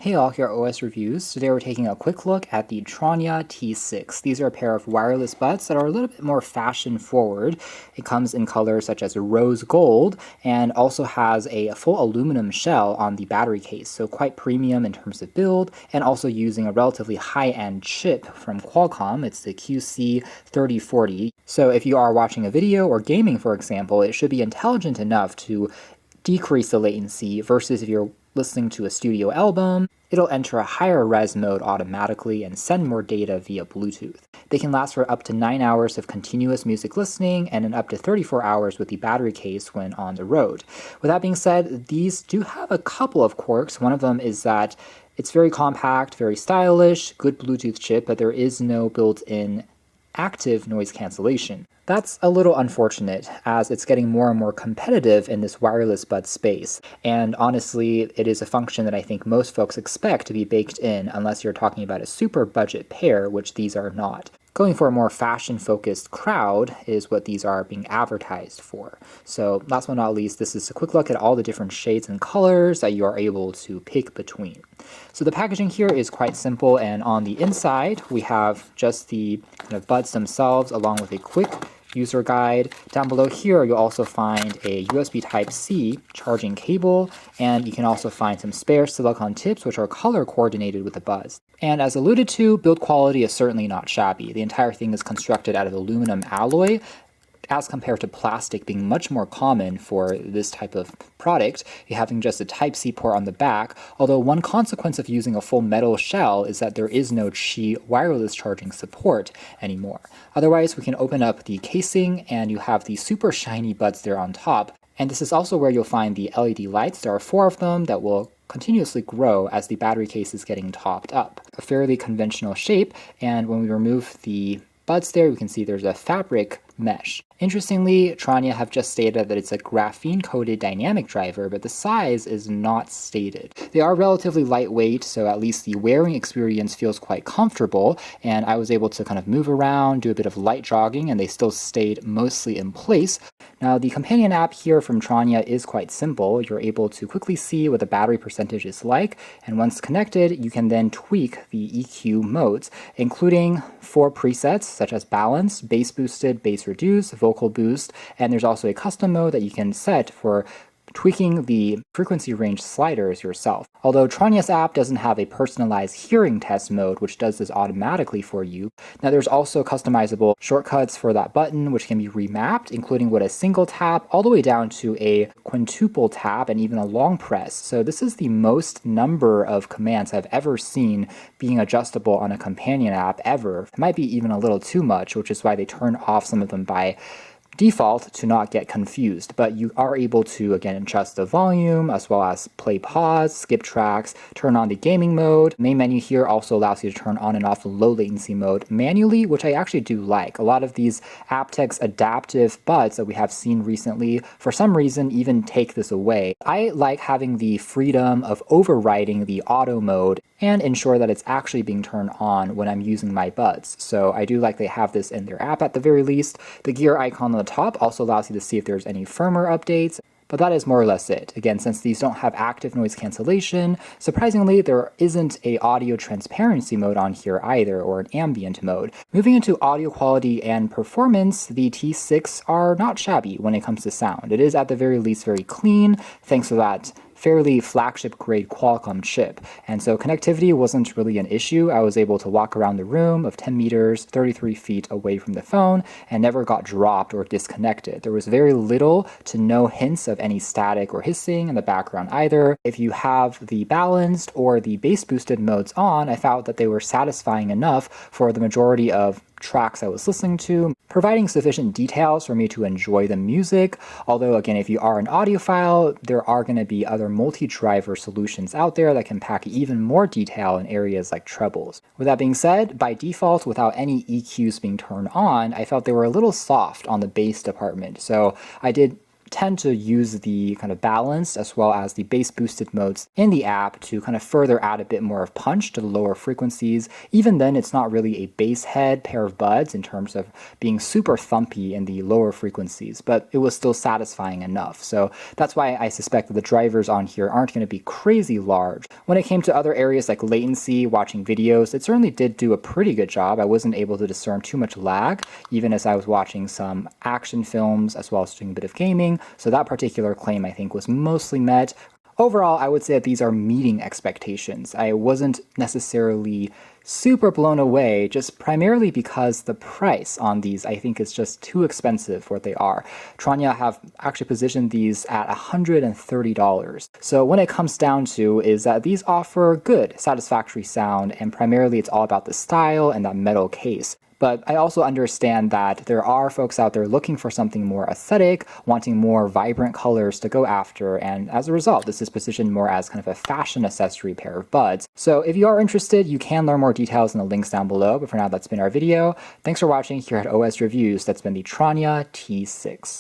Hey all, here are OS Reviews. Today we're taking a quick look at the Tranya T6. These are a pair of wireless buds that are a little bit more fashion forward. It comes in colors such as rose gold and also has a full aluminum shell on the battery case, so quite premium in terms of build, and also using a relatively high-end chip from Qualcomm. It's the QC3040. So if you are watching a video or gaming, for example, it should be intelligent enough to decrease the latency versus if you're listening to a studio album, it'll enter a higher res mode automatically and send more data via Bluetooth. They can last for up to 9 hours of continuous music listening and in up to 34 hours with the battery case when on the road. With that being said, these do have a couple of quirks. One of them is that it's very compact, very stylish, good Bluetooth chip, but there is no built-in active noise cancellation. That's a little unfortunate, as it's getting more and more competitive in this wireless bud space, and honestly, it is a function that I think most folks expect to be baked in unless you're talking about a super budget pair, which these are not. Going for a more fashion-focused crowd is what these are being advertised for. So last but not least, this is a quick look at all the different shades and colors that you are able to pick between. So the packaging here is quite simple, and on the inside we have just the kind of buds themselves along with a quick user guide. Down below here you'll also find a USB Type-C charging cable, and you can also find some spare silicone tips which are color coordinated with the buds. And as alluded to, build quality is certainly not shabby. The entire thing is constructed out of aluminum alloy, as compared to plastic being much more common for this type of product, you having just a Type-C port on the back, although one consequence of using a full metal shell is that there is no Qi wireless charging support anymore. Otherwise, we can open up the casing and you have the super shiny buds there on top, and this is also where you'll find the LED lights. There are 4 of them that will continuously grow as the battery case is getting topped up. A fairly conventional shape, and when we remove the buds there, we can see there's a fabric mesh. Interestingly, Tranya have just stated that it's a graphene-coated dynamic driver, but the size is not stated. They are relatively lightweight, so at least the wearing experience feels quite comfortable, and I was able to kind of move around, do a bit of light jogging, and they still stayed mostly in place. Now, the companion app here from Tranya is quite simple. You're able to quickly see what the battery percentage is like, and once connected, you can then tweak the EQ modes, including 4 presets such as balance, bass boosted, bass reduced, vocal boost, and there's also a custom mode that you can set for tweaking the frequency range sliders yourself. Although Tranya's app doesn't have a personalized hearing test mode, which does this automatically for you. Now there's also customizable shortcuts for that button, which can be remapped, including with a single tap all the way down to a quintuple tap and even a long press. So this is the most number of commands I've ever seen being adjustable on a companion app ever. It might be even a little too much, which is why they turn off some of them by default to not get confused, but you are able to again adjust the volume as well as play pause, skip tracks, turn on the gaming mode. Main menu here also allows you to turn on and off the low latency mode manually, which I actually do like. A lot of these aptX adaptive buds that we have seen recently, for some reason, even take this away. I like having the freedom of overriding the auto mode and ensure that it's actually being turned on when I'm using my buds. So I do like they have this in their app at the very least. The gear icon on the top also allows you to see if there's any firmware updates, but that is more or less it. Again, since these don't have active noise cancellation, surprisingly there isn't a audio transparency mode on here either, or an ambient mode. Moving into audio quality and performance, the T6 are not shabby when it comes to sound. It is at the very least very clean, thanks to that fairly flagship grade Qualcomm chip, and so connectivity wasn't really an issue. I was able to walk around the room of 10 meters, 33 feet away from the phone, and never got dropped or disconnected. There was very little to no hints of any static or hissing in the background either. If you have the balanced or the bass boosted modes on, I found that they were satisfying enough for the majority of tracks I was listening to, providing sufficient details for me to enjoy the music. Although again, if you are an audiophile, there are going to be other multi-driver solutions out there that can pack even more detail in areas like trebles. With that being said, by default, without any EQs being turned on, I felt they were a little soft on the bass department. So I did tend to use the kind of balanced as well as the bass boosted modes in the app to kind of further add a bit more of punch to the lower frequencies. Even then, it's not really a bass head pair of buds in terms of being super thumpy in the lower frequencies, but it was still satisfying enough. So that's why I suspect that the drivers on here aren't going to be crazy large. When it came to other areas like latency, watching videos, it certainly did do a pretty good job. I wasn't able to discern too much lag, even as I was watching some action films as well as doing a bit of gaming. So that particular claim, I think, was mostly met. Overall, I would say that these are meeting expectations. I wasn't necessarily super blown away, just primarily because the price on these I think is just too expensive for what they are. Tranya have actually positioned these at $130. So when it comes down to is that these offer good, satisfactory sound, and primarily it's all about the style and that metal case. But I also understand that there are folks out there looking for something more aesthetic, wanting more vibrant colors to go after, and as a result, this is positioned more as kind of a fashion accessory pair of buds. So if you are interested, you can learn more details in the links down below, but for now, that's been our video. Thanks for watching here at OS Reviews. That's been the Tranya T6.